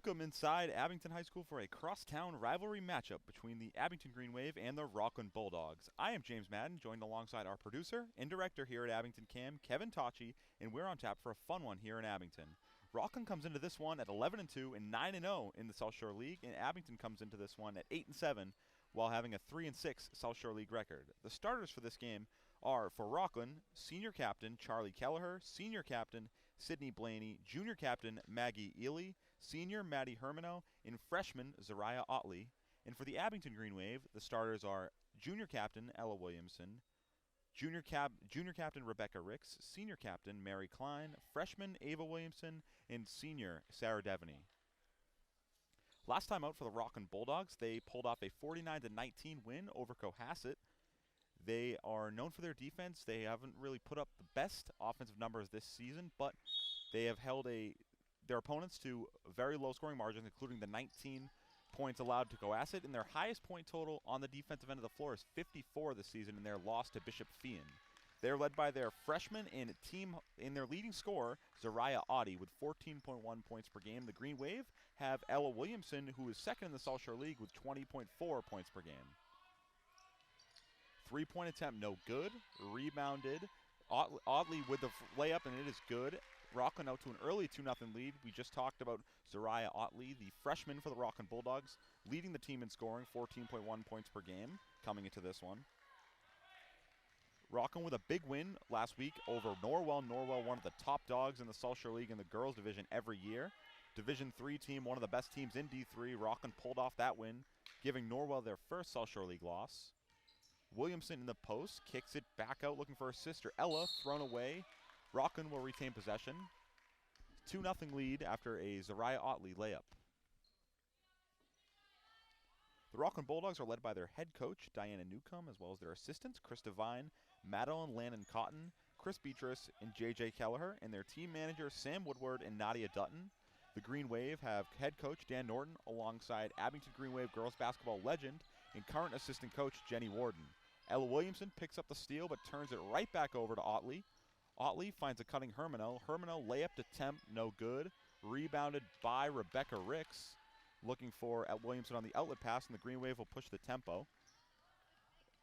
Welcome inside Abington High School for a crosstown rivalry matchup between the Abington Green Wave and the Rockland Bulldogs. I am James Madden, joined alongside our producer and director here at Abington Cam, Kevin Tachi, and we're on tap for a fun one here in Abington. Rockland comes into this one at 11-2 and 9-0 in the South Shore League, and Abington comes into this one at 8-7 while having a 3-6 South Shore League record. The starters for this game are, for Rockland, senior captain Charlie Kelleher, senior captain Sydney Blaney, junior captain Maggie Ely, senior Maddie Hermano, and freshman Zariah Otley. And for the Abington Green Wave, the starters are junior captain Ella Williamson, junior captain Rebecca Ricks, senior captain Mary Klein, freshman Ava Williamson, and senior Sarah Devaney. Last time out for the Rockland Bulldogs, they pulled off a 49-19 win over Cohasset. They are known for their defense. They haven't really put up the best offensive numbers this season, but they have held their opponents to very low scoring margins, including the 19 points allowed to Cohasset, and their highest point total on the defensive end of the floor is 54 this season in their loss to Bishop Feehan. They're led by their freshman and their leading scorer, Zariah Otley, with 14.1 points per game. The Green Wave have Ella Williamson, who is second in the South Shore League with 20.4 points per game. Three-point attempt, no good. Rebounded. Otley with the layup, and it is good. Rockland out to an early 2-0 lead. We just talked about Zariah Otley, the freshman for the Rockland Bulldogs, leading the team in scoring, 14.1 points per game coming into this one. Rockland with a big win last week over Norwell. Norwell, one of the top dogs in the South Shore League in the girls division every year. Division III team, one of the best teams in D3. Rockland pulled off that win, giving Norwell their first South Shore League loss. Williamson in the post, kicks it back out looking for her sister Ella, thrown away. Rockland will retain possession. 2-0 lead after a Zariah Otley layup. The Rockland Bulldogs are led by their head coach, Diana Newcomb, as well as their assistants, Chris Devine, Madeline Lannon Cotton, Chris Beatrice, and J.J. Kelleher, and their team manager, Sam Woodward and Nadia Dutton. The Green Wave have head coach Dan Norton alongside Abington Green Wave girls basketball legend and current assistant coach Jenny Warden. Ella Williamson picks up the steal but turns it right back over to Otley. Otley finds a cutting Hermano. Hermano layup attempt, no good. Rebounded by Rebecca Ricks. Looking for Williamson on the outlet pass, and the Green Wave will push the tempo.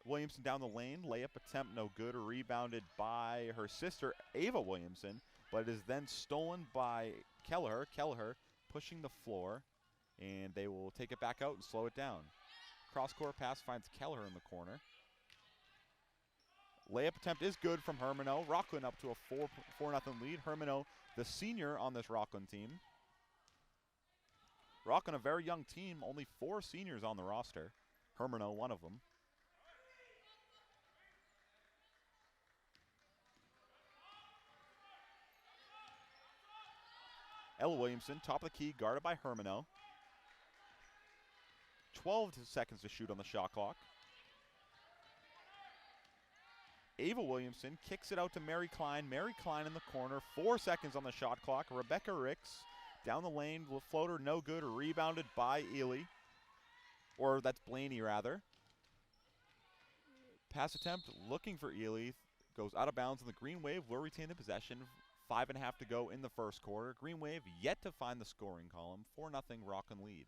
Williamson down the lane, layup attempt, no good. Rebounded by her sister, Ava Williamson, but it is then stolen by Kelleher. Kelleher pushing the floor, and they will take it back out and slow it down. Cross-court pass finds Kelleher in the corner. Layup attempt is good from Hermano. Rockland up to a 4-0 lead. Hermano, the senior on this Rockland team. Rockland, a very young team, only 4 seniors on the roster. Hermano, one of them. Ella Williamson, top of the key, guarded by Hermano. 12 seconds to shoot on the shot clock. Ava Williamson kicks it out to Mary Klein. Mary Klein in the corner, 4 seconds on the shot clock. Rebecca Ricks down the lane, floater no good, rebounded by Ely. Or that's Blaney rather. Pass attempt looking for Ely, goes out of bounds, and the Green Wave will retain the possession. 5.5 to go in the first quarter. Green Wave yet to find the scoring column. 4-0 Rockland lead.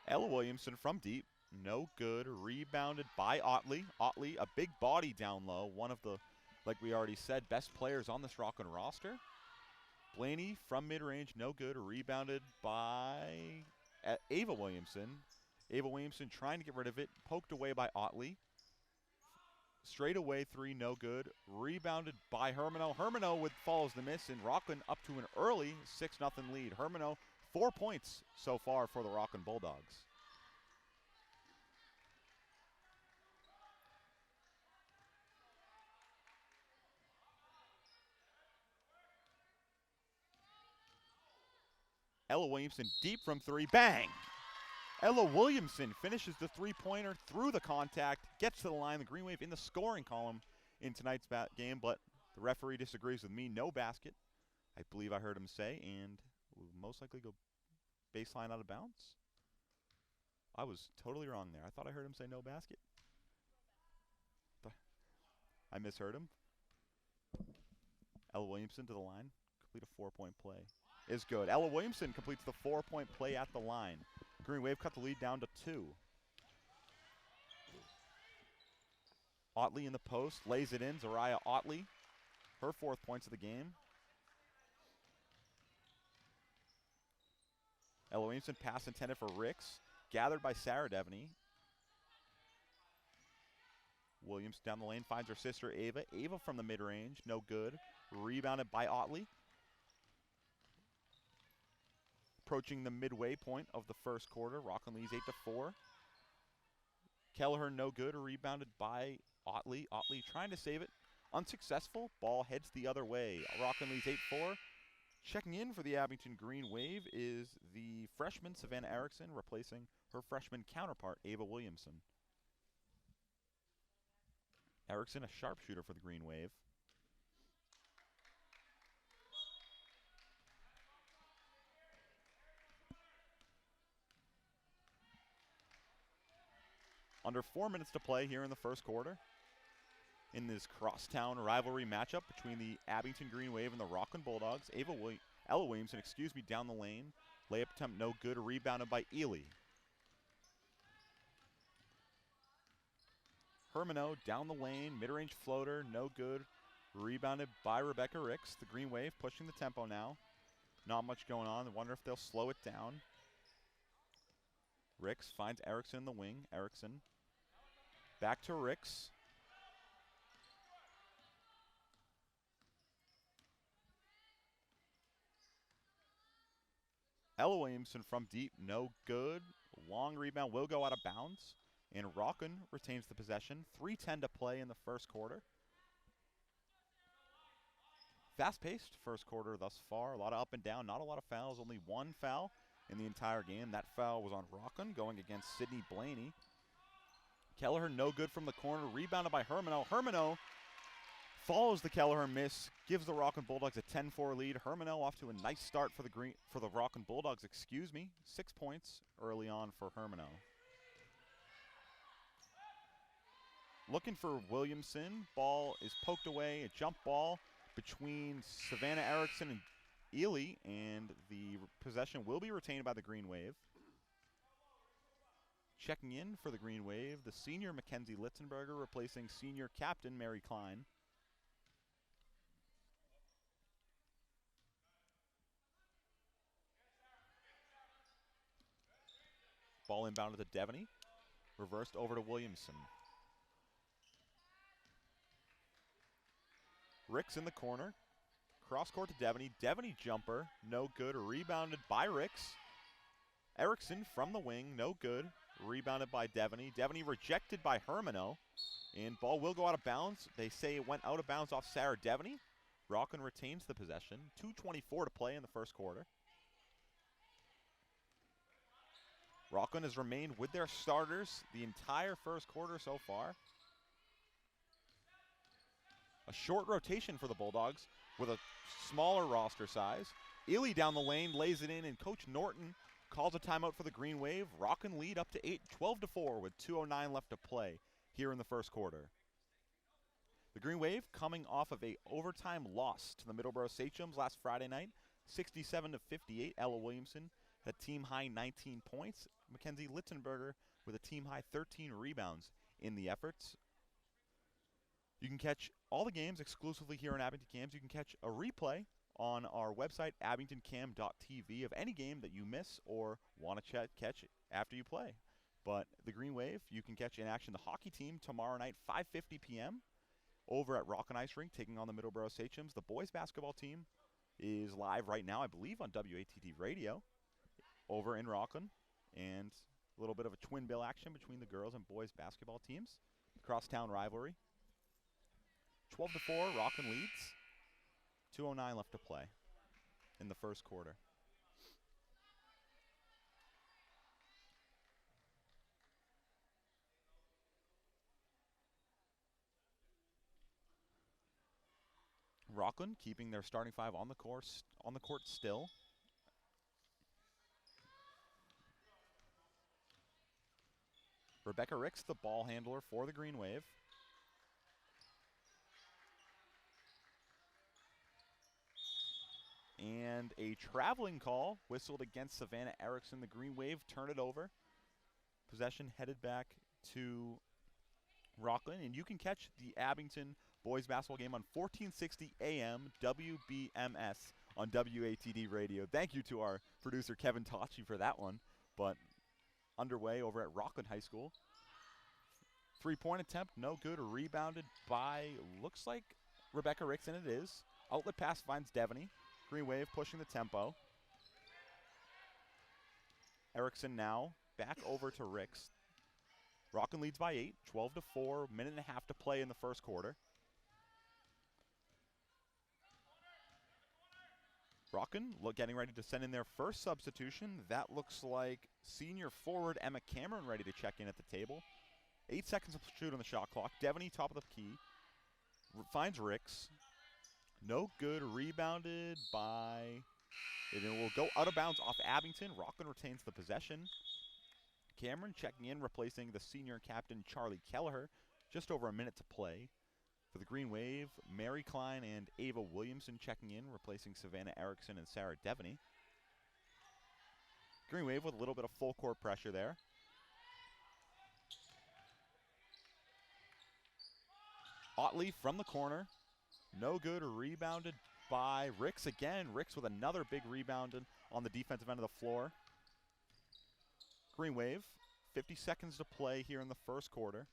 Ella Williamson from deep, no good, rebounded by Otley. Otley, a big body down low, one of the, like we already said, best players on this Rockland roster. Blaney from mid-range, no good, rebounded by Ava Williamson. Ava Williamson trying to get rid of it, poked away by Otley. Straight away 3, no good, rebounded by Hermano. Hermano follows the miss, and Rockland up to an early 6-0 lead. Hermano, 4 points so far for the Rockland Bulldogs. Ella Williamson deep from 3, bang! Ella Williamson finishes the three-pointer through the contact, gets to the line. The Green Wave in the scoring column in tonight's game, but the referee disagrees with me. No basket, I believe I heard him say, and will most likely go baseline out of bounds. I was totally wrong there. I thought I heard him say no basket. But I misheard him. Ella Williamson to the line. Complete a 4-point play. Is good. Ella Williamson completes the 4-point play at the line. Green Wave cut the lead down to 2. Otley in the post. Lays it in. Zariah Otley. Her 4th points of the game. Ella Williamson pass intended for Ricks. Gathered by Sarah Devaney. Williams down the lane finds her sister Ava. Ava from the mid-range. No good. Rebounded by Otley. Approaching the midway point of the first quarter. Rockland leads 8-4. Kelleher no good. Rebounded by Otley. Otley trying to save it. Unsuccessful. Ball heads the other way. Rockland leads 8-4. Checking in for the Abington Green Wave is the freshman Savannah Erickson, replacing her freshman counterpart Ava Williamson. Erickson, a sharpshooter for the Green Wave. Under 4 minutes to play here in the first quarter. In this crosstown rivalry matchup between the Abington Green Wave and the Rockland Bulldogs. Ella Williamson, down the lane. Layup attempt no good, rebounded by Ely. Hermano down the lane, mid-range floater, no good. Rebounded by Rebecca Ricks. The Green Wave pushing the tempo now. Not much going on. I wonder if they'll slow it down. Ricks finds Erickson in the wing. Erickson back to Ricks. Ella Williamson from deep, no good. Long rebound will go out of bounds. And Rockland retains the possession. 3:10 to play in the first quarter. Fast-paced first quarter thus far. A lot of up and down, not a lot of fouls. Only 1 foul in the entire game. That foul was on Rockland, going against Sydney Blaney. Kelleher no good from the corner. Rebounded by Hermano. Hermano follows the Kelleher miss, gives the Rockland Bulldogs a 10-4 lead. Hermano off to a nice start for the Rockland Bulldogs, 6 points early on for Hermano. Looking for Williamson. Ball is poked away, a jump ball between Savannah Erickson and Ely, and the possession will be retained by the Green Wave. Checking in for the Green Wave, the senior Mackenzie Litzenberger replacing senior captain Mary Klein. Ball inbounded to Devaney. Reversed over to Williamson. Ricks in the corner. Cross court to Devaney. Devaney jumper. No good. Rebounded by Ricks. Erickson from the wing. No good. Rebounded by Devaney. Devaney rejected by Hermano. And ball will go out of bounds. They say it went out of bounds off Sarah Devaney. Rockland retains the possession. 2:24 to play in the first quarter. Rockland has remained with their starters the entire first quarter so far. A short rotation for the Bulldogs with a smaller roster size. Ely down the lane, lays it in, and Coach Norton calls a timeout for the Green Wave. Rockland lead up to 12-4 with 2:09 left to play here in the first quarter. The Green Wave coming off of a overtime loss to the Middleborough Sachems last Friday night, 67-58. Ella Williamson had a team-high 19 points. Mackenzie Litzenberger with a team-high 13 rebounds in the efforts. You can catch all the games exclusively here on Abington Cams. You can catch a replay on our website, abingtoncam.tv, of any game that you miss or want to catch after you play. But the Green Wave, you can catch in action the hockey team tomorrow night, 5:50 p.m. over at Rockland Ice Rink, taking on the Middleborough Sachems. The boys basketball team is live right now, I believe, on WATD Radio over in Rockland. And a little bit of a twin bill action between the girls and boys basketball teams. Crosstown rivalry. 12-4, Rockland leads. 2:09 left to play in the first quarter. Rockland keeping their starting five on the court still. Rebecca Ricks, the ball handler for the Green Wave. And a traveling call whistled against Savannah Erickson. The Green Wave turn it over. Possession headed back to Rockland. And you can catch the Abington boys basketball game on 1460 AM WBMS on WATD radio. Thank you to our producer Kevin Tocci for that one. But underway over at Rockland High School. 3-point attempt, no good. Rebounded by, looks like Rebecca Ricks, and it is. Outlet pass finds Devaney. Green Wave pushing the tempo. Erickson now back over to Ricks. Rockland leads by 8, 12-4, minute and a half to play in the first quarter. Rockland getting ready to send in their first substitution. That looks like senior forward Emma Cameron ready to check in at the table. 8 seconds to shoot on the shot clock. Devaney top of the key. Finds Ricks. No good. Rebounded by... It will go out of bounds off Abington. Rockland retains the possession. Cameron checking in, replacing the senior captain Charlie Kelleher. Just over a minute to play. For the Green Wave, Mary Klein and Ava Williamson checking in, replacing Savannah Erickson and Sarah Devaney. Green Wave with a little bit of full court pressure there. Otley from the corner. No good. Rebounded by Ricks again. Ricks with another big rebound on the defensive end of the floor. Green Wave, 50 seconds to play here in the first quarter.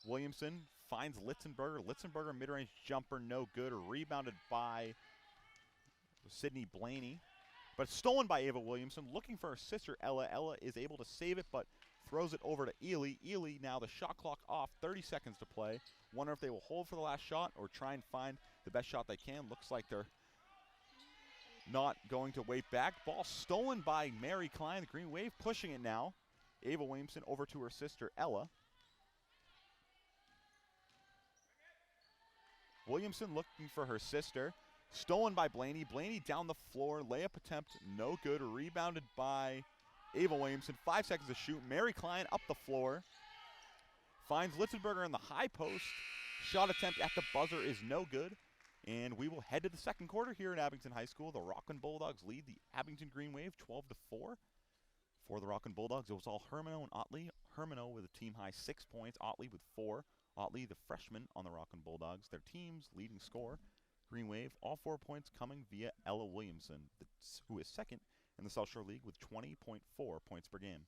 Williamson finds Litzenberger. Litzenberger mid-range jumper, no good. Rebounded by Sydney Blaney. But stolen by Ava Williamson. Looking for her sister, Ella. Ella is able to save it, but throws it over to Ely. Ely now the shot clock off, 30 seconds to play. Wonder if they will hold for the last shot or try and find the best shot they can. Looks like they're not going to wait back. Ball stolen by Mary Klein. The Green Wave pushing it now. Ava Williamson over to her sister, Ella. Williamson looking for her sister. Stolen by Blaney. Blaney down the floor. Layup attempt, no good. Rebounded by Ava Williamson. 5 seconds to shoot. Mary Klein up the floor. Finds Litzenberger in the high post. Shot attempt at the buzzer is no good. And we will head to the second quarter here at Abington High School. The Rockland Bulldogs lead the Abington Green Wave 12-4. For the Rockland Bulldogs, it was all Hermano and Otley. Hermano with a team high 6 points. Otley with 4. Otley, the freshman on the Rockland Bulldogs. Their team's leading scorer. Green Wave, all 4 points coming via Ella Williamson, who is second in the South Shore League with 20.4 points per game.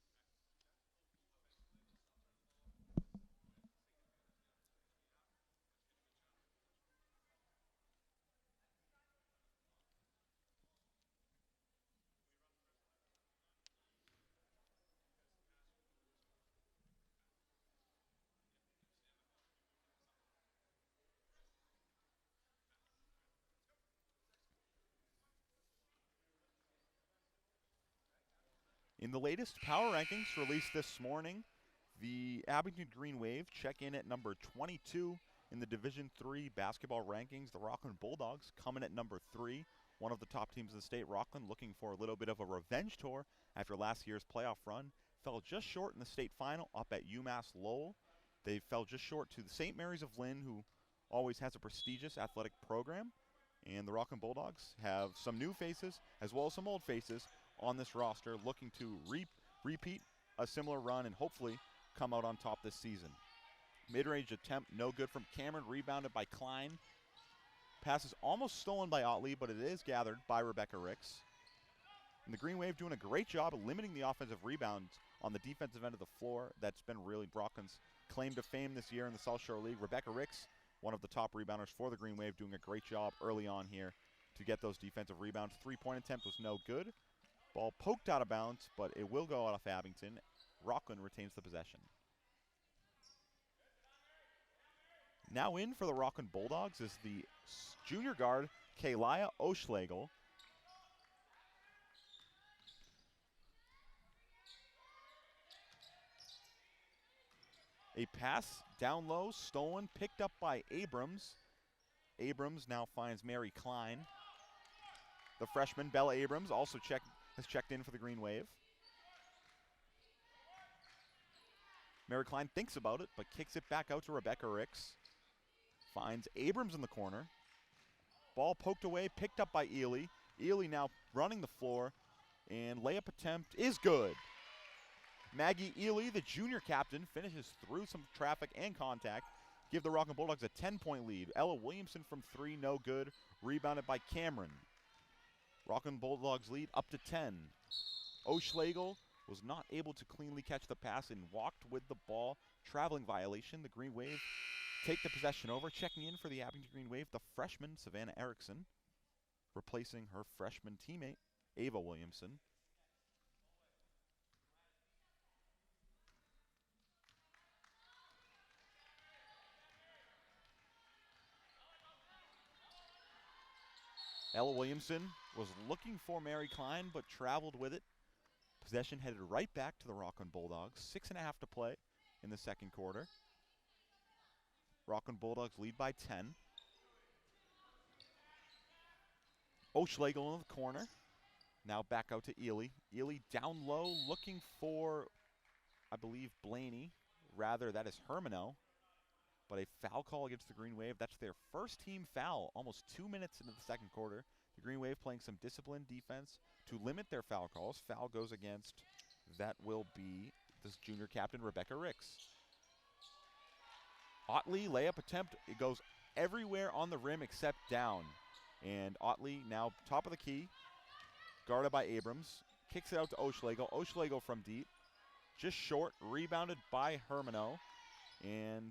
In the latest power rankings released this morning, the Abington Green Wave check in at number 22 in the Division III basketball rankings. The Rockland Bulldogs coming at number 3, one of the top teams in the state. Rockland looking for a little bit of a revenge tour after last year's playoff run. Fell just short in the state final up at UMass Lowell. They fell just short to the St. Mary's of Lynn, who always has a prestigious athletic program. And the Rockland Bulldogs have some new faces as well as some old faces on this roster, looking to repeat a similar run and hopefully come out on top this season. Mid-range attempt, no good from Cameron, rebounded by Klein. Pass is almost stolen by Otley, but it is gathered by Rebecca Ricks. And the Green Wave doing a great job of limiting the offensive rebounds on the defensive end of the floor. That's been really Rockland's claim to fame this year in the South Shore League. Rebecca Ricks, one of the top rebounders for the Green Wave, doing a great job early on here to get those defensive rebounds. 3-point attempt was no good. Ball poked out of bounds, but it will go out of Abington. Rockland retains the possession. Now in for the Rockland Bulldogs is the junior guard, Kalia Oschlegel. A pass down low, stolen, picked up by Abrams. Abrams now finds Mary Klein. The freshman, Bella Abrams, also has checked in for the Green Wave. Mary Klein thinks about it, but kicks it back out to Rebecca Ricks. Finds Abrams in the corner. Ball poked away, picked up by Ely. Ely now running the floor, and layup attempt is good. Maggie Ely, the junior captain, finishes through some traffic and contact. Give the Rockland Bulldogs a 10-point lead. Ella Williamson from 3, no good. Rebounded by Cameron. Rockland Bulldogs lead up to 10. O'Schlegel was not able to cleanly catch the pass and walked with the ball. Traveling violation. The Green Wave take the possession over. Checking in for the Abington Green Wave, the freshman Savannah Erickson, replacing her freshman teammate Ava Williamson. Ella Williamson was looking for Mary Klein, but traveled with it. Possession headed right back to the Rockland Bulldogs. 6.5 to play in the second quarter. Rockland Bulldogs lead by 10. O'Schlegel in the corner. Now back out to Ely. Ely down low, looking for, I believe, Blaney. Rather, that is Hermano. But a foul call against the Green Wave. That's their first team foul almost 2 minutes into the second quarter. The Green Wave playing some disciplined defense to limit their foul calls. Foul goes against, that will be this junior captain, Rebecca Ricks. Otley, layup attempt. It goes everywhere on the rim except down. And Otley now top of the key, guarded by Abrams. Kicks it out to O'Schlegel. O'Schlegel from deep. Just short, rebounded by Hermano. And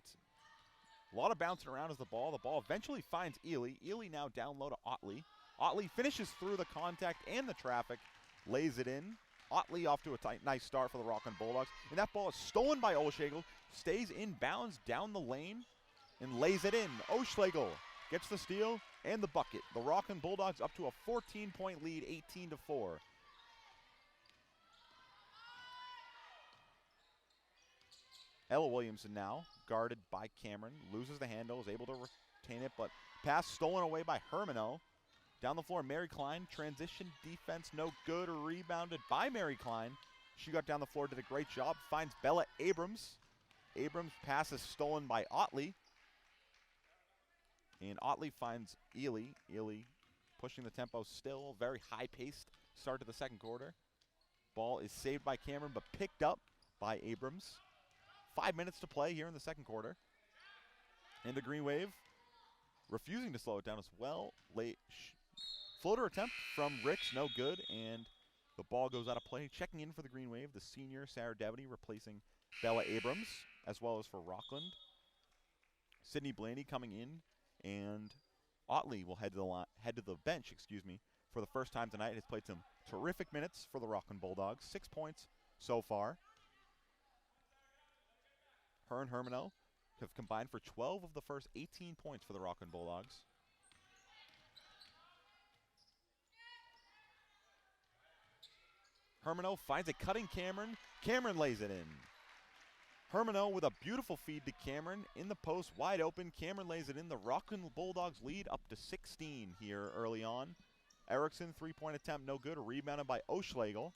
a lot of bouncing around as the ball eventually finds Ely. Ely now down low to Otley. Otley finishes through the contact and the traffic, lays it in. Otley off to a nice start for the Rockland Bulldogs. And that ball is stolen by O'Schlegel, stays in bounds down the lane, and lays it in. O'Schlegel gets the steal and the bucket. The Rockland Bulldogs up to a 14-point lead, 18-4. Ella Williamson now, guarded by Cameron, loses the handle, is able to retain it, but pass stolen away by Hermano. Down the floor, Mary Klein, transition defense, no good, rebounded by Mary Klein. She got down the floor, did a great job, finds Bella Abrams. Abrams' pass is stolen by Otley. And Otley finds Ely. Ely pushing the tempo still, very high-paced start to the second quarter. Ball is saved by Cameron, but picked up by Abrams. 5 minutes to play here in the second quarter. And the Green Wave refusing to slow it down as well. Late floater attempt from Ricks, no good, and the ball goes out of play. Checking in for the Green Wave, the senior Sarah Devaney replacing Bella Abrams, as well as for Rockland. Sydney Blaney coming in, and Otley will head to the bench, for the first time tonight. Has played some terrific minutes for the Rockland Bulldogs. 6 points so far. Her and Hermano have combined for 12 of the first 18 points for the Rockland Bulldogs. Hermano finds a cutting Cameron. Cameron lays it in. Hermano with a beautiful feed to Cameron in the post, wide open. Cameron lays it in. The Rockland Bulldogs lead up to 16 here early on. Erickson, three-point attempt, no good. Rebounded by O'Schlegel.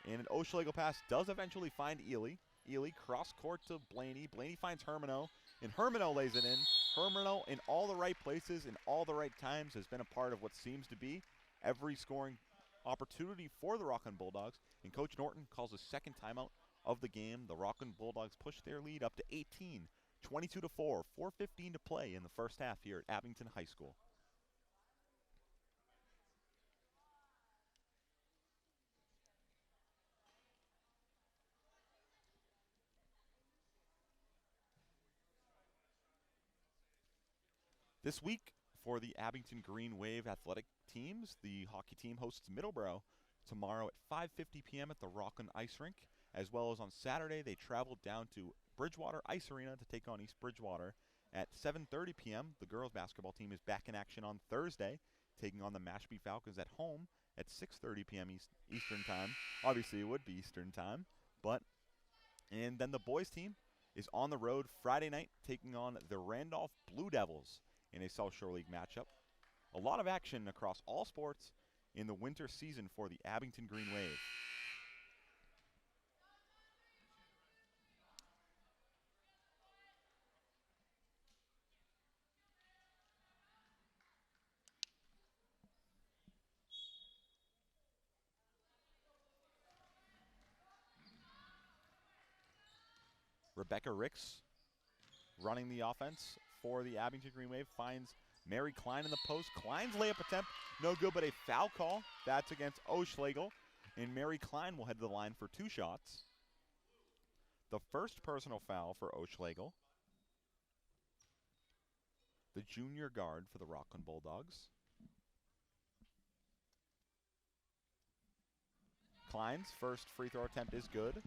And an O'Schlegel pass does eventually find Ely. Ely cross court to Blaney. Blaney finds Hermano, and Hermano lays it in. Hermano in all the right places, in all the right times, has been a part of what seems to be every scoring opportunity for the Rockland Bulldogs. And Coach Norton calls the second timeout of the game. The Rockland Bulldogs push their lead up to 18, 22-4, 4:15 to play in the first half here at Abington High School. This week, for the Abington Green Wave athletic teams, the hockey team hosts Middleborough tomorrow at 5:50 p.m. at the Rockland Ice Rink, as well as on Saturday they travel down to Bridgewater Ice Arena to take on East Bridgewater at 7:30 p.m. The girls basketball team is back in action on Thursday, taking on the Mashpee Falcons at home at 6:30 p.m. Eastern time. Obviously, it would be Eastern time, and then the boys team is on the road Friday night, taking on the Randolph Blue Devils in a South Shore League matchup. A lot of action across all sports in the winter season for the Abington Green Wave. Rebecca Ricks running the offense for the Abington Green Wave finds Mary Klein in the post. Klein's layup attempt, no good, but a foul call. That's against O'Schlegel. And Mary Klein will head to the line for 2 shots. The first personal foul for O'Schlegel, the junior guard for the Rockland Bulldogs. Klein's first free throw attempt is good.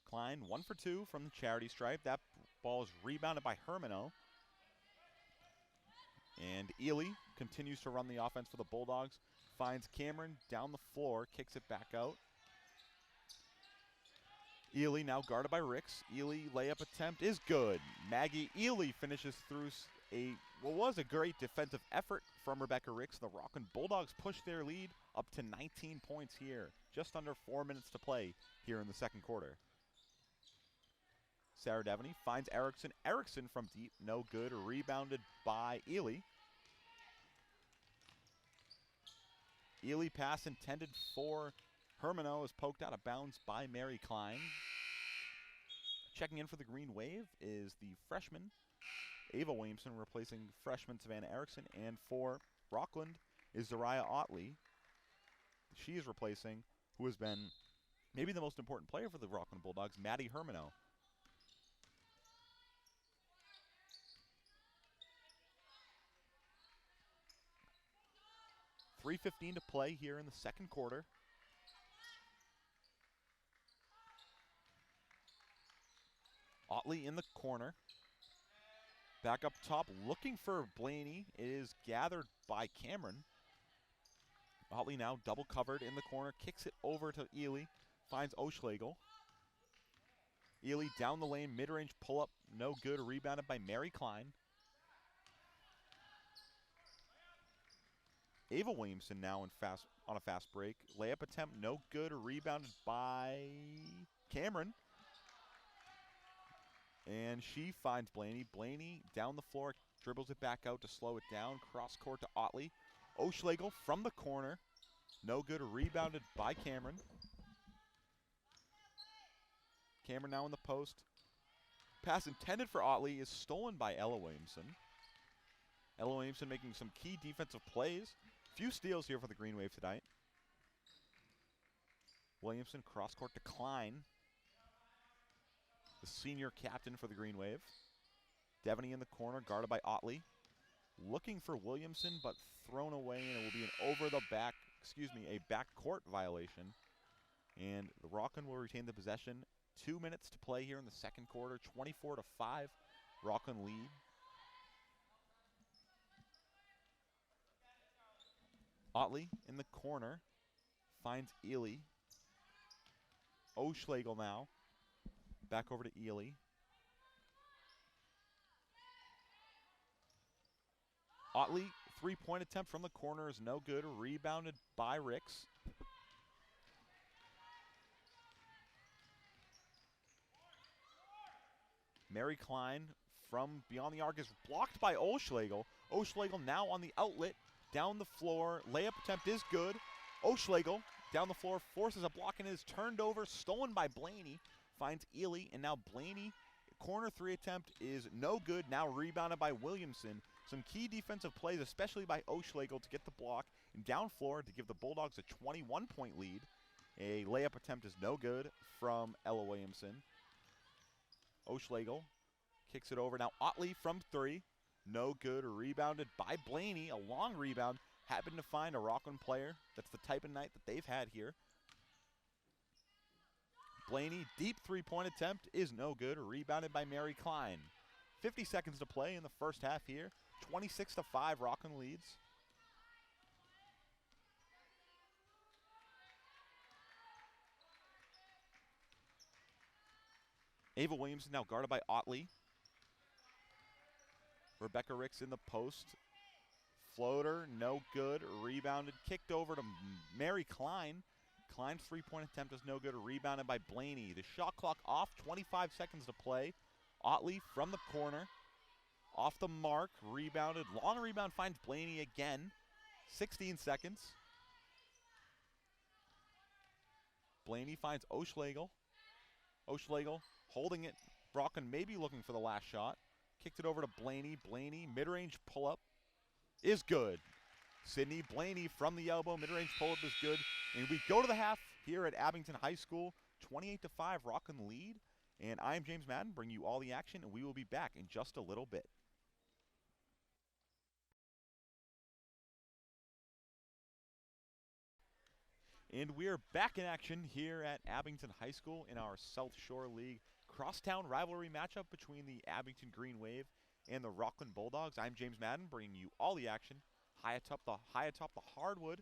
Klein 1 for 2 from the charity stripe. That ball is rebounded by Hermano. And Ely continues to run the offense for the Bulldogs. Finds Cameron down the floor, kicks it back out. Ely now guarded by Ricks. Ely layup attempt is good. Maggie Ely finishes through what was a great defensive effort from Rebecca Ricks. The Rockland Bulldogs push their lead up to 19 points here. Just under 4 minutes to play here in the second quarter. Sarah Devaney finds Erickson. Erickson from deep, no good. Rebounded by Ely. Ely pass intended for Hermano is poked out of bounds by Mary Klein. Checking in for the Green Wave is the freshman, Ava Williamson, replacing freshman Savannah Erickson. And for Rockland is Zariah Otley. She is replacing who has been maybe the most important player for the Rockland Bulldogs, Maddie Hermano. .3:15 to play here in the second quarter. Otley in the corner. Back up top, looking for Blaney. It is gathered by Cameron. Otley now double covered in the corner, kicks it over to Ely, finds O'Schlegel. Ely down the lane, mid-range pull-up, no good, rebounded by Mary Klein. Ava Williamson now on a fast break. Layup attempt, no good, rebounded by Cameron. And she finds Blaney. Blaney down the floor, dribbles it back out to slow it down. Cross court to Otley. O'Schlegel from the corner. No good, rebounded by Cameron. Cameron now in the post. Pass intended for Otley is stolen by Ella Williamson. Ella Williamson making some key defensive plays. Few steals here for the Green Wave tonight. Williamson cross court to Klein, the senior captain for the Green Wave. Devaney in the corner, guarded by Otley. Looking for Williamson, but thrown away, and it will be an a backcourt violation. And the Rockland will retain the possession. 2 minutes to play here in the second quarter. 24-5, Rockland lead. Otley in the corner finds Ely. O'Schlegel now. Back over to Ely. Otley, three-point attempt from the corner is no good. Rebounded by Ricks. Mary Klein from beyond the arc is blocked by O'Schlegel. O'Schlegel now on the outlet. Down the floor, layup attempt is good. O'Schlegel down the floor, forces a block and is turned over, stolen by Blaney. Finds Ely, and now Blaney, corner three attempt is no good. Now rebounded by Williamson. Some key defensive plays, especially by O'Schlegel, to get the block. And down floor to give the Bulldogs a 21-point lead. A layup attempt is no good from Ella Williamson. O'Schlegel kicks it over. Now Otley from three. No good, rebounded by Blaney. A long rebound. Happened to find a Rockland player. That's the type of night that they've had here. Blaney, deep three-point attempt is no good. Rebounded by Mary Klein. 50 seconds to play in the first half here. 26-5, Rockland leads. Ava Williamson now guarded by Otley. Rebecca Ricks in the post. Floater, no good. Rebounded, kicked over to Mary Klein. Klein's three-point attempt is no good. Rebounded by Blaney. The shot clock off, 25 seconds to play. Otley from the corner. Off the mark, rebounded. Long rebound finds Blaney again. 16 seconds. Blaney finds O'Schlegel. O'Schlegel holding it. Rockland maybe looking for the last shot. Kicked it over to Blaney. Blaney, mid-range pull-up is good. Sydney Blaney from the elbow, mid-range pull-up is good. And we go to the half here at Abington High School. 28-5, Rockland lead. And I am James Madden, bringing you all the action, and we will be back in just a little bit. And we're back in action here at Abington High School in our South Shore League crosstown rivalry matchup between the Abington Green Wave and the Rockland Bulldogs. I'm James Madden, bringing you all the action high atop the hardwood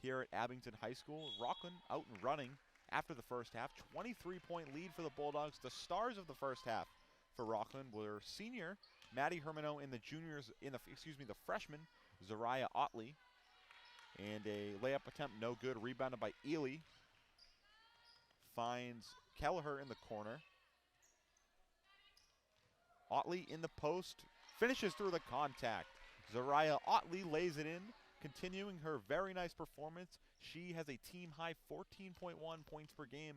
here at Abington High School. Rockland out and running after the first half. 23-point lead for the Bulldogs. The stars of the first half for Rockland were senior Maddie Hermano and the freshman Zariah Otley. And a layup attempt no good, rebounded by Ely. Finds Kelleher in the corner. Otley in the post, finishes through the contact. Zariah Otley lays it in, continuing her very nice performance. She has a team-high 14.1 points per game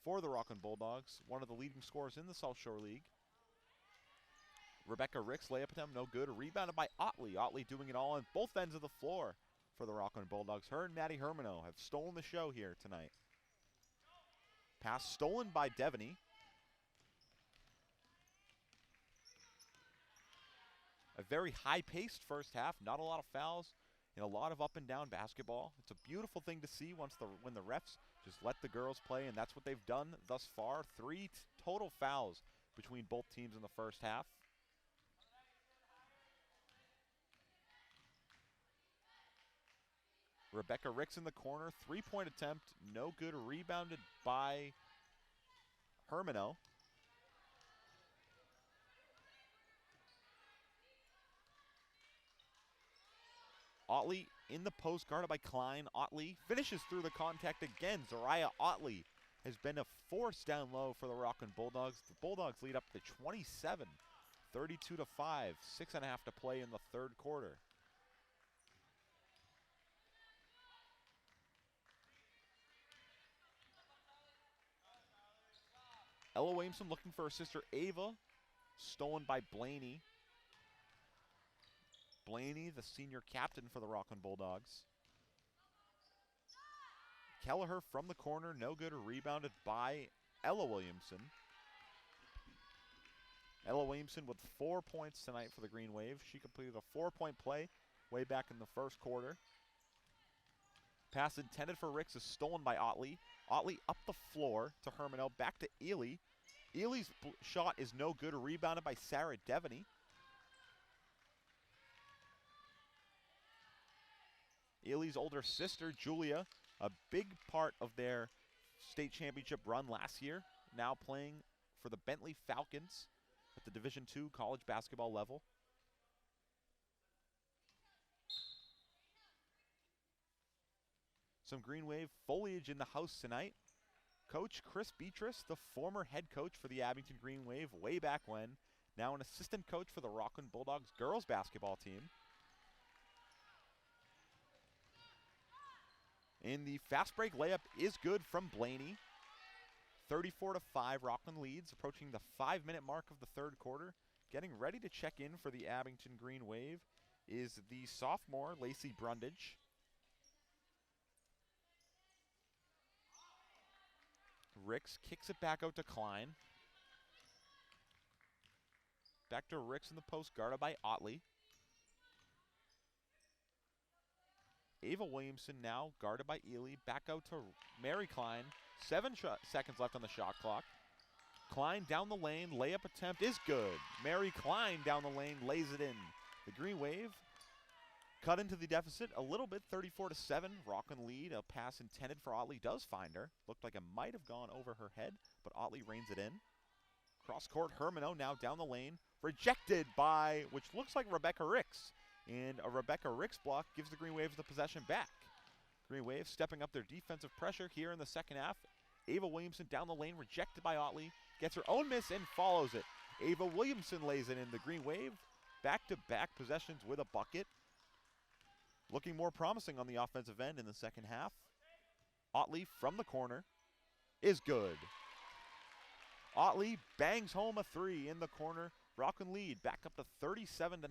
for the Rockland Bulldogs, one of the leading scorers in the South Shore League. Rebecca Ricks, layup attempt no good, rebounded by Otley. Otley doing it all on both ends of the floor for the Rockland Bulldogs. Her and Maddie Hermano have stolen the show here tonight. Pass stolen by Devaney. A very high-paced first half, not a lot of fouls, and a lot of up and down basketball. It's a beautiful thing to see when the refs just let the girls play, and that's what they've done thus far. 3 total fouls between both teams in the first half. Rebecca Ricks in the corner, 3-point attempt, no good, rebounded by Hermano. Otley in the post, guarded by Klein. Otley finishes through the contact again. Zariah Otley has been a force down low for the Rockland Bulldogs. The Bulldogs lead up to 27, 32-5, 6.5 to play in the third quarter. Ella Williamson looking for her sister Ava, stolen by Blaney. Blaney, the senior captain for the Rockland Bulldogs. Kelleher from the corner, no good, rebounded by Ella Williamson. Ella Williamson with 4 points tonight for the Green Wave. She completed a 4-point play way back in the first quarter. Pass intended for Ricks is stolen by Otley. Otley up the floor to Hermano, back to Ely. Ely's shot is no good, rebounded by Sarah Devaney. Ely's older sister, Julia, a big part of their state championship run last year, now playing for the Bentley Falcons at the Division II college basketball level. Some Green Wave foliage in the house tonight. Coach Chris Beatrice, the former head coach for the Abington Green Wave way back when, now an assistant coach for the Rockland Bulldogs girls basketball team. And the fast break layup is good from Blaney. 34-5, Rockland leads, approaching the 5-minute mark of the third quarter. Getting ready to check in for the Abington Green Wave is the sophomore, Lacey Brundage. Ricks kicks it back out to Klein. Back to Ricks in the post, guarded by Otley. Ava Williamson now guarded by Ely. Back out to Mary Klein. 7 seconds left on the shot clock. Klein down the lane. Layup attempt is good. Mary Klein down the lane lays it in. The Green Wave cut into the deficit a little bit, 34-7. Rockland lead. A pass intended for Otley does find her. Looked like it might have gone over her head, but Otley reins it in. Cross court, Hermano now down the lane. Rejected by, which looks like Rebecca Ricks. And a Rebecca Ricks block gives the Green Waves the possession back. Green Wave stepping up their defensive pressure here in the second half. Ava Williamson down the lane, rejected by Otley. Gets her own miss and follows it. Ava Williamson lays it in. The Green Wave back-to-back possessions with a bucket. looking more promising on the offensive end in the second half. Otley from the corner is good. Otley bangs home a three in the corner. Rockland lead back up to 37-9.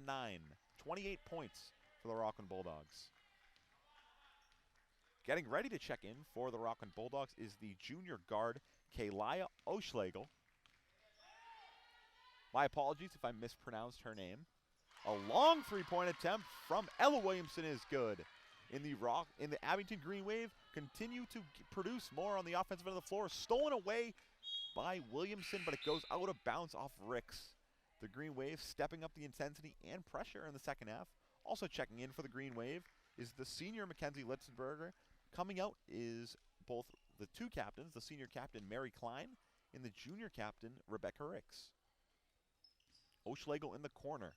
28 points for the Rockland Bulldogs. Getting ready to check in for the Rockland Bulldogs is the junior guard, Kalia Oschlegel. My apologies if I mispronounced her name. A long three-point attempt from Ella Williamson is good. In the Abington Green Wave, continue to produce more on the offensive end of the floor. Stolen away by Williamson, but it goes out of bounds off Ricks. The Green Wave stepping up the intensity and pressure in the second half. Also checking in for the Green Wave is the senior Mackenzie Litzenberger. Coming out is both the two captains, the senior captain Mary Klein and the junior captain Rebecca Ricks. Oschlegel in the corner.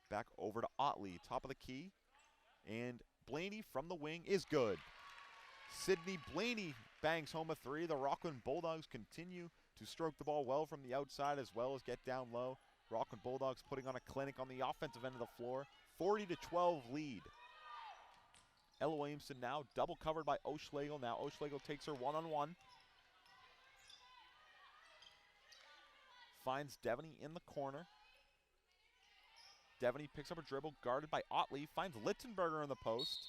Back over to Otley, top of the key. And Blaney from the wing is good. Sydney Blaney bangs home a three. The Rockland Bulldogs continue to stroke the ball well from the outside as well as get down low. Rockland Bulldogs putting on a clinic on the offensive end of the floor. 40-12 lead. Ella Williamson now double covered by Oschlegel. Now Oschlegel takes her one-on-one. Finds Devaney in the corner. Devaney picks up a dribble, guarded by Otley, finds Litzenberger in the post,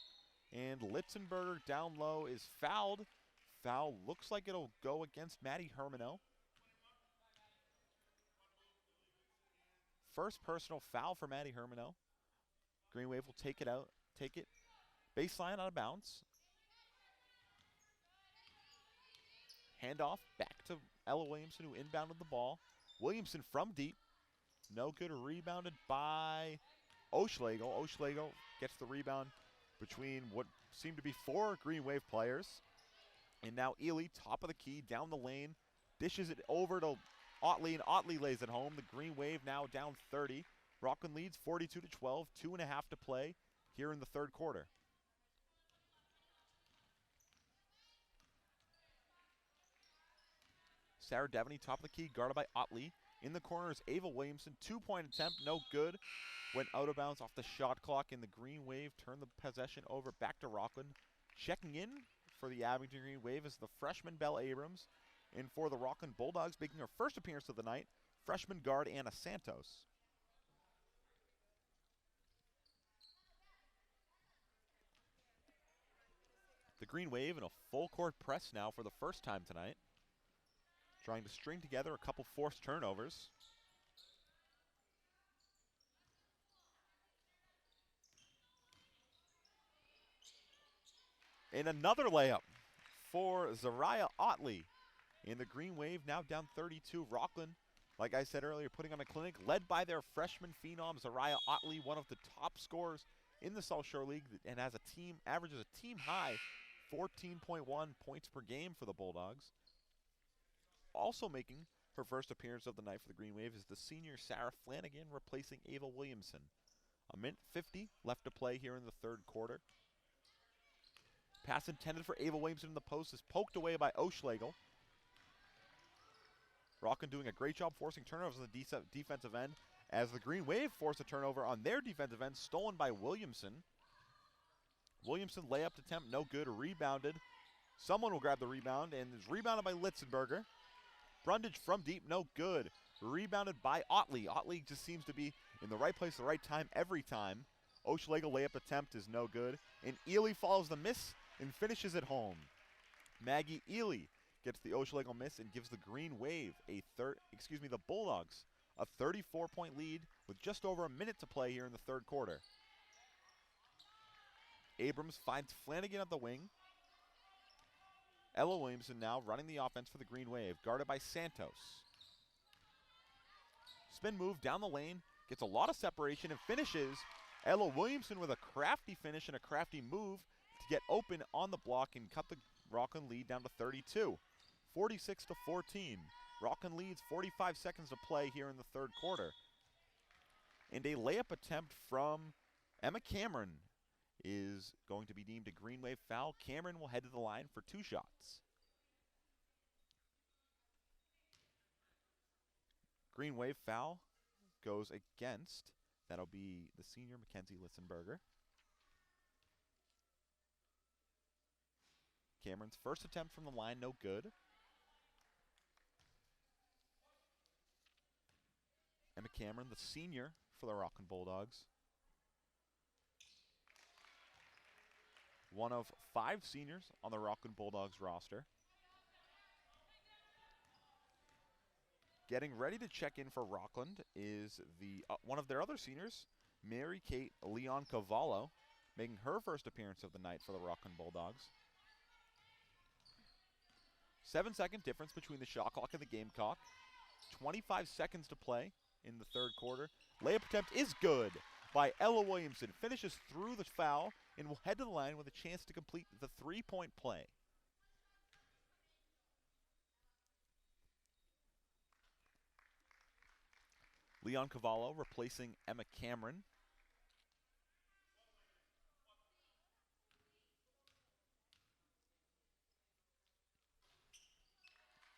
and Litzenberger down low is fouled. Foul looks like it'll go against Maddie Hermano. First personal foul for Maddie Hermano. Green Wave will take it. Baseline out of bounds. Handoff back to Ella Williamson, who inbounded the ball. Williamson from deep. No good, rebounded by Oschlegel. Oschlegel gets the rebound between what seemed to be four Green Wave players. And now Ely, top of the key, down the lane, dishes it over to Otley, and Otley lays it home. The Green Wave now down 30. Rockland leads 42-12, 2.5 to play here in the third quarter. Sarah Devaney, top of the key, guarded by Otley. In the corner is Ava Williamson. 2-point attempt, no good. Went out of bounds off the shot clock, and the Green Wave turned the possession over back to Rockland. Checking in for the Abington Green Wave is the freshman Belle Abrams. And for the Rockland Bulldogs, making her first appearance of the night, freshman guard Anna Santos. The Green Wave in a full court press now for the first time tonight. Trying to string together a couple forced turnovers. And another layup for Zariah Otley. And the Green Wave now down 32. Rockland, like I said earlier, putting on a clinic led by their freshman phenom, Zariah Otley, one of the top scorers in the South Shore League, and has averages a team high 14.1 points per game for the Bulldogs. Also making her first appearance of the night for the Green Wave is the senior Sarah Flanagan, replacing Ava Williamson. A minute 50 left to play here in the third quarter. Pass intended for Ava Williamson in the post is poked away by Oschlegel. Rockland doing a great job forcing turnovers on the defensive end, as the Green Wave forced a turnover on their defensive end, stolen by Williamson. Williamson layup attempt, no good, rebounded. Someone will grab the rebound, and is rebounded by Litzenberger. Brundage from deep, no good. Rebounded by Otley. Otley just seems to be in the right place at the right time every time. Oschlegel layup attempt is no good. And Ely follows the miss and finishes it home. Maggie Ely gets the Oschlegel miss and gives the Green Wave the Bulldogs a 34-point lead with just over a minute to play here in the third quarter. Abrams finds Flanagan at the wing. Ella Williamson now running the offense for the Green Wave, guarded by Santos. Spin move down the lane, gets a lot of separation and finishes. Ella Williamson with a crafty finish and a crafty move to get open on the block and cut the Rockland lead down to 32. 46-14. Rockland leads 45 seconds to play here in the third quarter. And a layup attempt from Emma Cameron is going to be deemed a Green Wave foul. Cameron will head to the line for two shots. Green Wave foul goes against. That'll be the senior Mackenzie Litzenberger. Cameron's first attempt from the line, no good. Emma Cameron, the senior for the Rockland Bulldogs. One of 5 seniors on the Rockland Bulldogs roster. Getting ready to check in for Rockland is the one of their other seniors, Mary Kate Leon Cavallo, making her first appearance of the night for the Rockland Bulldogs. 7-second difference between the shot clock and the Gamecock. 25 seconds to play in the third quarter. Layup attempt is good by Ella Williamson. Finishes through the foul and will head to the line with a chance to complete the 3-point play. Leon Cavallo replacing Emma Cameron.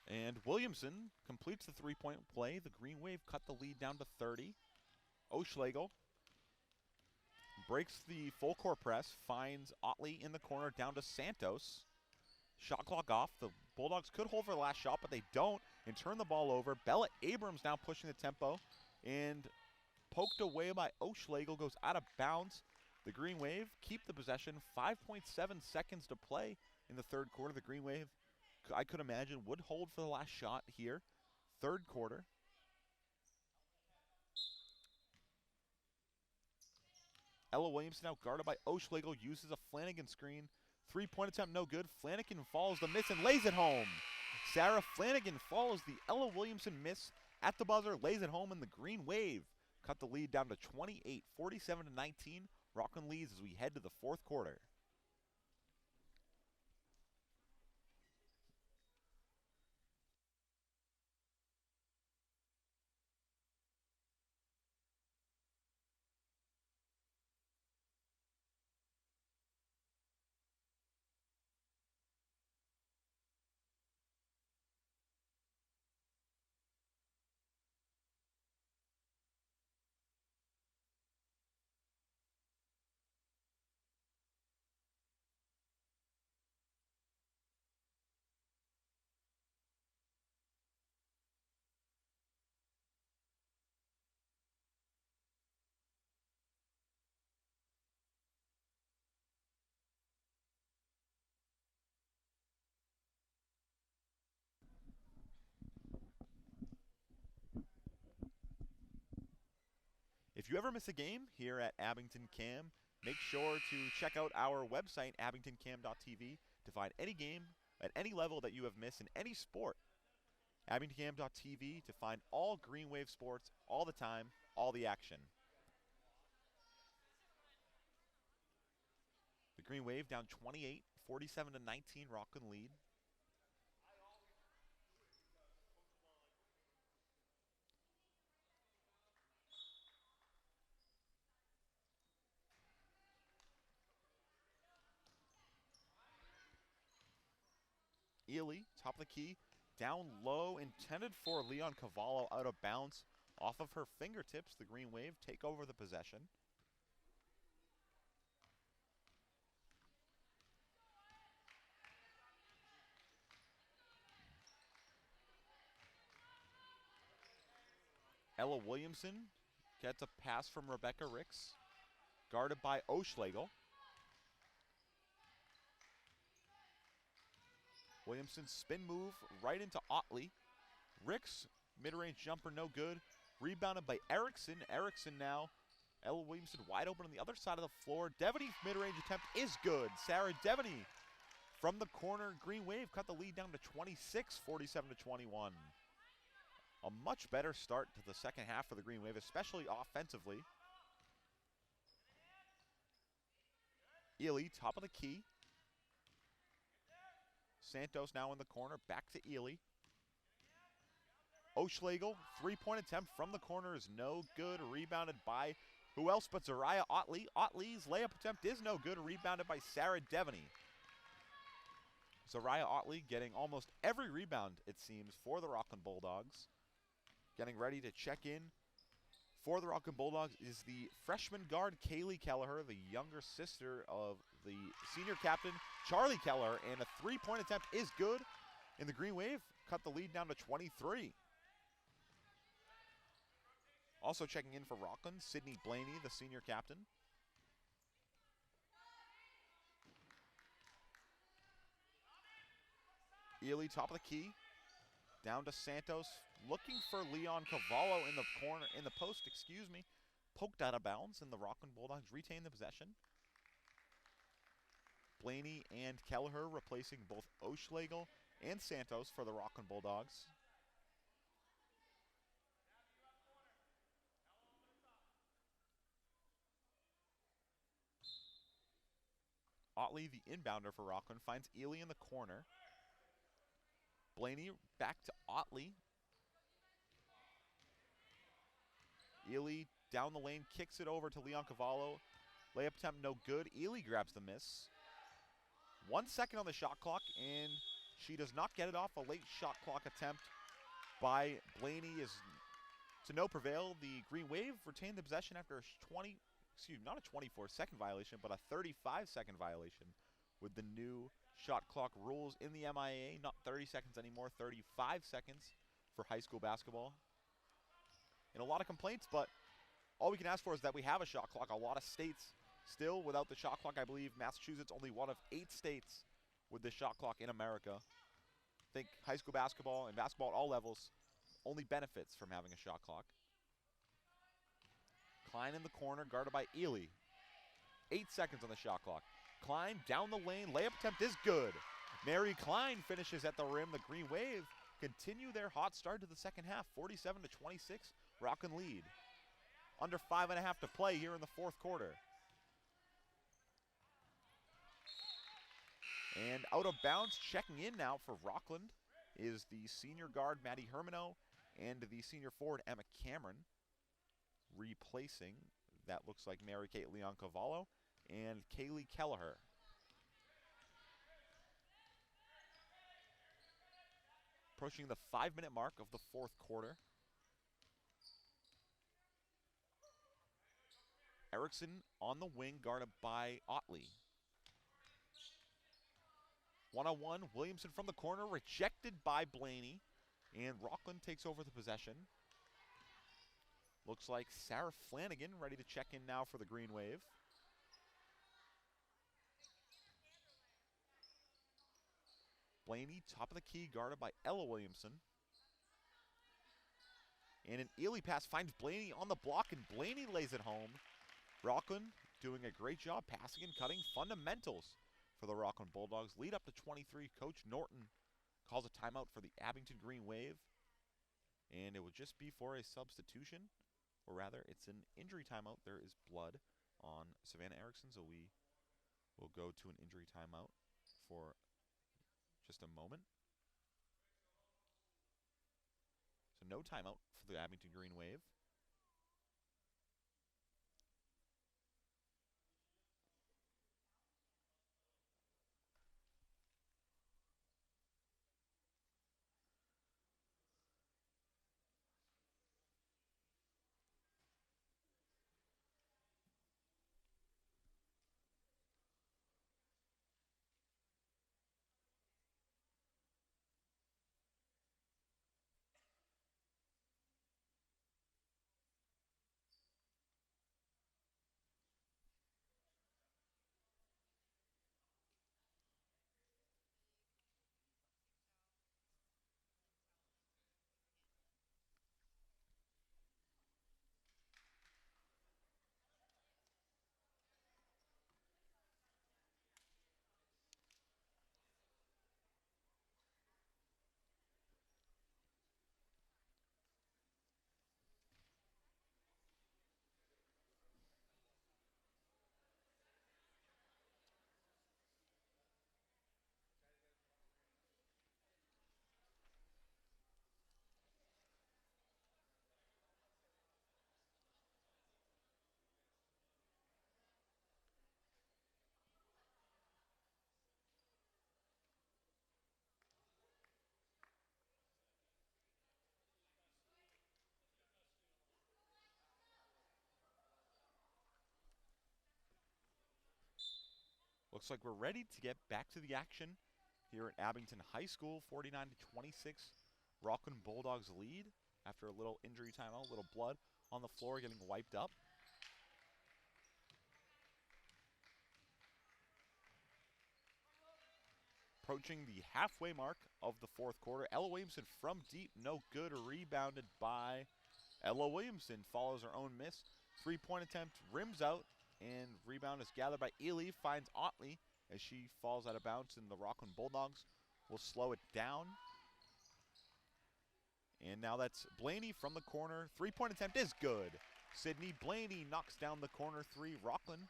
And Williamson completes the 3-point play. The Green Wave cut the lead down to 30. O'Schlegel breaks the full court press, finds Otley in the corner down to Santos. Shot clock off. The Bulldogs could hold for the last shot, but they don't and turn the ball over. Bella Abrams now pushing the tempo and poked away by O'Schlegel, goes out of bounds. The Green Wave keep the possession. 5.7 seconds to play in the third quarter. The Green Wave, I could imagine, would hold for the last shot here. Third quarter. Ella Williamson now guarded by O'Schlegel, uses a Flanagan screen. 3-point attempt, no good. Flanagan follows the miss and lays it home. Sarah Flanagan follows the Ella Williamson miss at the buzzer, lays it home, and the Green Wave cut the lead down to 28, 47-19. Rockland leads as we head to the fourth quarter. If you ever miss a game here at Abington Cam, make sure to check out our website, abingtoncam.tv, to find any game at any level that you have missed in any sport. abingtoncam.tv to find all Green Wave sports all the time, all the action. The Green Wave down 28, 47-19, Rockland lead. Ely, top of the key, down low, intended for Leon Cavallo, out of bounds. Off of her fingertips, the Green Wave take over the possession. Ella Williamson gets a pass from Rebecca Ricks, guarded by O'Schlegel. Williamson spin move right into Otley. Ricks, mid-range jumper, no good. Rebounded by Erickson. Erickson now. Ella Williamson wide open on the other side of the floor. Devaney mid-range attempt is good. Sarah Devaney from the corner. Green Wave cut the lead down to 26, 47-21. A much better start to the second half for the Green Wave, especially offensively. Ely, top of the key. Santos now in the corner, back to Ely. O'Schlegel, 3-point attempt from the corner is no good. Rebounded by who else but Zariah Otley. Otley's layup attempt is no good. Rebounded by Sarah Devaney. Zariah Otley getting almost every rebound, it seems, for the Rockland Bulldogs. Getting ready to check in For the Rockland Bulldogs is the freshman guard, Kaylee Kelleher, the younger sister of the senior captain, Charlie Kelleher, and a three-point attempt is good. And the Green Wave cut the lead down to 23. Also checking in for Rockland, Sydney Blaney, the senior captain. Ely, top of the key. Down to Santos, looking for Leon Cavallo in the corner, in the post, excuse me. Poked out of bounds, and the Rockland Bulldogs retain the possession. Blaney and Kelleher replacing both Oschlegel and Santos for the Rockland Bulldogs. Otley, the inbounder for Rockland, finds Ely in the corner. Blaney back to Otley. Ely down the lane, kicks it over to Leon Cavallo. Layup attempt no good. Ely grabs the miss. 1 second on the shot clock, and she does not get it off. A late shot clock attempt by Blaney is to no prevail. The Green Wave retained the possession after a not a 24-second violation, but a 35-second violation with the new shot clock rules in the MIA. Not 30 seconds anymore, 35 seconds for high school basketball. And a lot of complaints, but all we can ask for is that we have a shot clock. A lot of states still without the shot clock. I believe Massachusetts only one of 8 states with the shot clock in America. I think high school basketball and basketball at all levels only benefits from having a shot clock. Klein in the corner, guarded by Ely. 8 seconds on the shot clock. Klein down the lane, layup attempt is good. Mary Klein finishes at the rim. The Green Wave continue their hot start to the second half. 47-26, Rockland lead. Under 5.5 to play here in the fourth quarter. And out of bounds, checking in now for Rockland is the senior guard, Maddie Hermano, and the senior forward, Emma Cameron. Replacing, that looks like Mary-Kate Leon Cavallo and Kaylee Kelleher. Approaching the 5-minute mark of the fourth quarter. Erickson on the wing, guarded by Otley. One-on-one, Williamson from the corner, rejected by Blaney, and Rockland takes over the possession. Looks like Sarah Flanagan ready to check in now for the Green Wave. Blaney, top of the key, guarded by Ella Williamson. And an Ely pass finds Blaney on the block, and Blaney lays it home. Rockland doing a great job passing and cutting. Fundamentals for the Rockland Bulldogs. Lead up to 23. Coach Norton calls a timeout for the Abington Green Wave. And it would just be for a substitution, or rather, it's an injury timeout. There is blood on Savannah Erickson, so we will go to an injury timeout for just a moment. So no timeout for the Abington Green Wave. looks like we're ready to get back to the action here at Abington High School. 49-26, Rockland Bulldogs lead after a little injury timeout, a little blood on the floor getting wiped up. Approaching the halfway mark of the fourth quarter. Ella Williamson from deep, no good, rebounded by Ella Williamson. Follows her own miss. Three-point attempt, rims out, and rebound is gathered by Ely. Finds Otley as she falls out of bounds, and the Rockland Bulldogs will slow it down. And now that's Blaney from the corner. Three-point attempt is good. Sydney Blaney knocks down the corner three. Rockland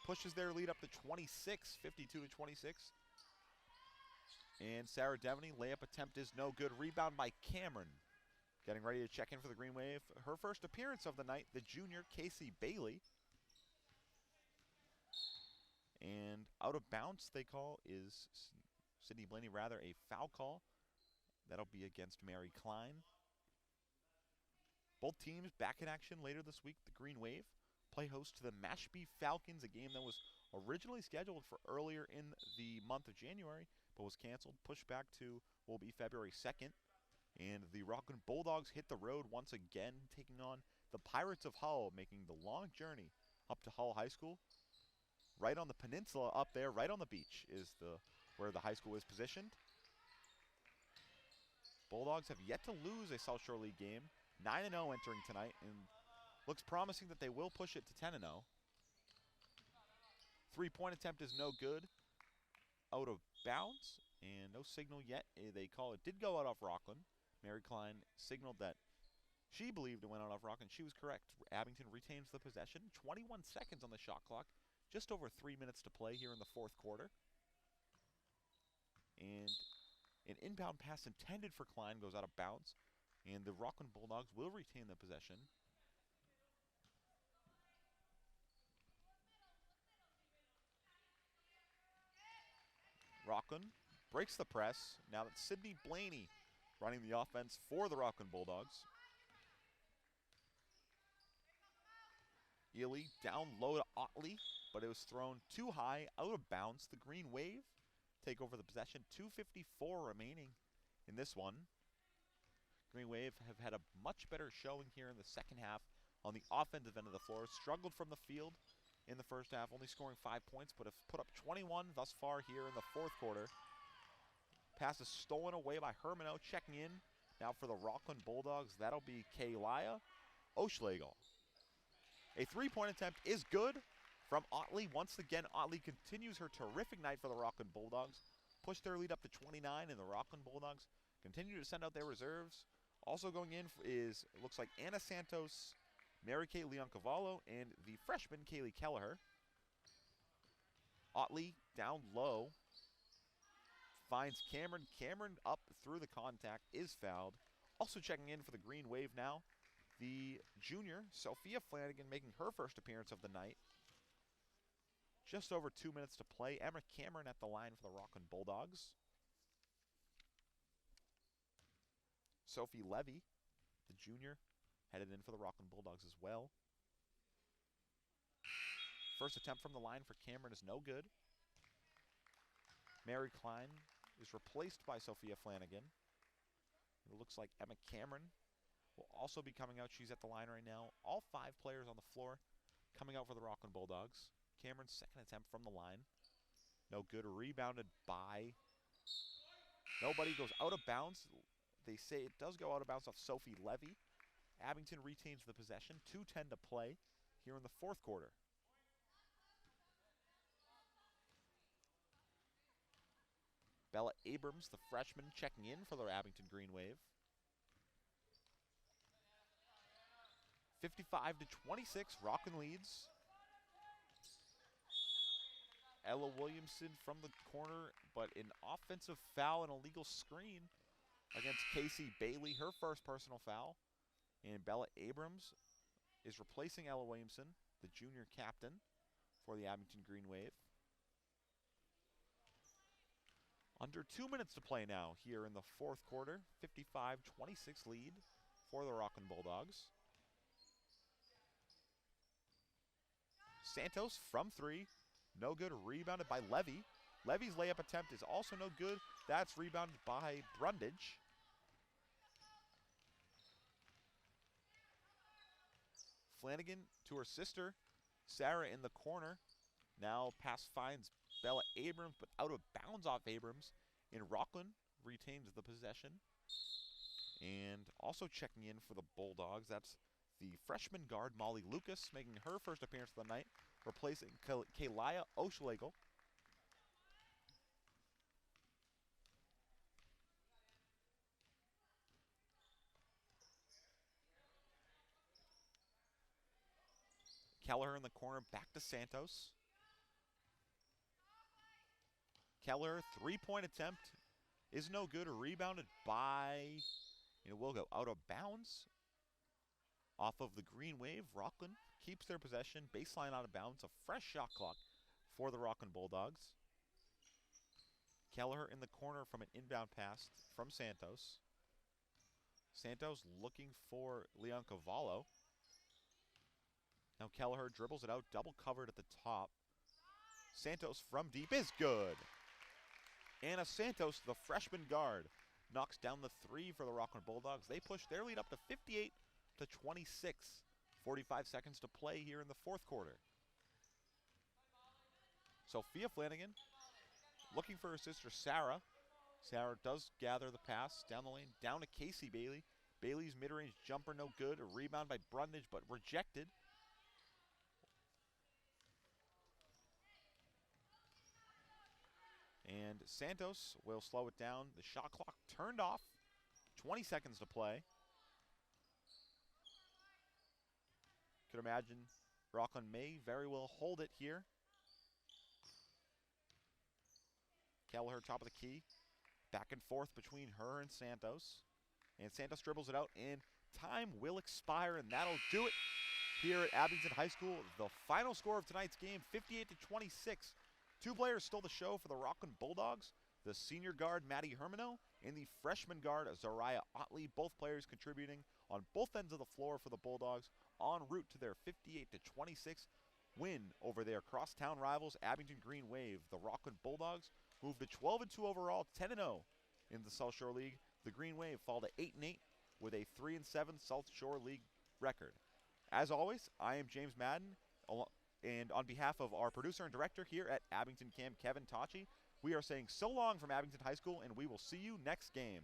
pushes their lead up to 26, 52-26. And Sarah Devaney, layup attempt is no good. Rebound by Cameron. Getting ready to check in for the Green Wave. Her first appearance of the night, the junior Casey Bailey. And out of bounds, they call, is Sydney Blaney, rather, a foul call. That'll be against Mary Klein. Both teams back in action later this week. The Green Wave play host to the Mashpee Falcons, a game that was originally scheduled for earlier in the month of January, but was canceled, pushed back to what will be February 2nd. And the Rockland Bulldogs hit the road once again, taking on the Pirates of Hull, making the long journey up to Hull High School. Right on the peninsula up there, right on the beach, is where the high school is positioned. Bulldogs have yet to lose a South Shore League game. 9-0 entering tonight, and looks promising that they will push it to 10-0. Three-point attempt is no good. Out of bounds, and no signal yet. They call it did go out off Rockland. Mary Klein signaled that she believed it went out off Rockland. She was correct. Abington retains the possession. 21 seconds on the shot clock. Just over 3 minutes to play here in the fourth quarter. And an inbound pass intended for Klein goes out of bounds. And the Rockland Bulldogs will retain the possession. Rockland breaks the press. Now that's Sydney Blaney running the offense for the Rockland Bulldogs. Ely down low to Otley, but it was thrown too high, out of bounds. The Green Wave take over the possession. 2:54 remaining in this one. Green Wave have had a much better showing here in the second half on the offensive end of the floor. Struggled from the field in the first half, only scoring 5 points, but have put up 21 thus far here in the fourth quarter. Pass is stolen away by Hermano, checking in now for the Rockland Bulldogs. That'll be Kaylaya Oschlegel. A three-point attempt is good from Otley. Once again, Otley continues her terrific night for the Rockland Bulldogs. Push their lead up to 29, and the Rockland Bulldogs continue to send out their reserves. Also going in is, it looks like Anna Santos, Mary Kay Leoncavallo, and the freshman Kaylee Kelleher. Otley down low. Finds Cameron. Cameron up through the contact, is fouled. Also checking in for the Green Wave now, the junior, Sophia Flanagan, making her first appearance of the night. Just over 2 minutes to play. Emma Cameron at the line for the Rockland Bulldogs. Sophie Levy, the junior, headed in for the Rockland Bulldogs as well. First attempt from the line for Cameron is no good. Mary Klein is replaced by Sophia Flanagan. It looks like Emma Cameron will also be coming out. She's at the line right now. All 5 players on the floor coming out for the Rockland Bulldogs. Cameron's second attempt from the line. No good. Rebounded by nobody. Goes out of bounds. They say it does go out of bounds off Sophie Levy. Abington retains the possession. 2:10 to play here in the fourth quarter. Bella Abrams, the freshman, checking in for the Abington Green Wave. 55-26, Rockland leads. Ella Williamson from the corner, but an offensive foul and illegal screen against Casey Bailey, her first personal foul. And Bella Abrams is replacing Ella Williamson, the junior captain for the Abington Green Wave. Under 2 minutes to play now here in the fourth quarter. 55-26 lead for the Rockland Bulldogs. Santos from 3. No good. Rebounded by Levy. Levy's layup attempt is also no good. That's rebounded by Brundage. Flanagan to her sister, Sarah in the corner. Now pass finds Bella Abrams, but out of bounds off Abrams. And Rockland retains the possession. And also checking in for the Bulldogs, that's the freshman guard, Molly Lucas, making her first appearance of the night, replacing Kalia Oschlegel. Kelleher in the corner, back to Santos. Kelleher, three-point attempt is no good. Rebounded by, will go out of bounds. Off of the green wave, Rockland keeps their possession. Baseline out of bounds, a fresh shot clock for the Rockland Bulldogs. Kelleher in the corner from an inbound pass from Santos. Santos looking for Leon Cavallo. Now Kelleher dribbles it out, double covered at the top. Santos from deep is good. Anna Santos, the freshman guard, knocks down the three for the Rockland Bulldogs. They push their lead up to 58-26. 45 seconds to play here in the fourth quarter. Sophia Flanagan looking for her sister Sarah. Sarah does gather the pass down the lane, down to Casey Bailey. Bailey's mid-range jumper no good. A rebound by Brundage, but rejected. And Santos will slow it down. The shot clock turned off. 20 seconds to play. Could imagine Rockland may very well hold it here. Kelleher, top of the key. Back and forth between her and Santos. And Santos dribbles it out, and time will expire, and that'll do it here at Abington High School. The final score of tonight's game, 58-26. Two players stole the show for the Rockland Bulldogs. The senior guard, Maddie Hermano, and the freshman guard, Zariah Otley. Both players contributing on both ends of the floor for the Bulldogs, en route to their 58-26 win over their crosstown rivals, Abington Green Wave. The Rockland Bulldogs moved to 12-2 overall, 10-0 in the South Shore League. The Green Wave fall to 8-8 with a 3-7 South Shore League record. As always, I am James Madden, and on behalf of our producer and director here at Abington Cam, Kevin Tachi, we are saying so long from Abington High School, and we will see you next game.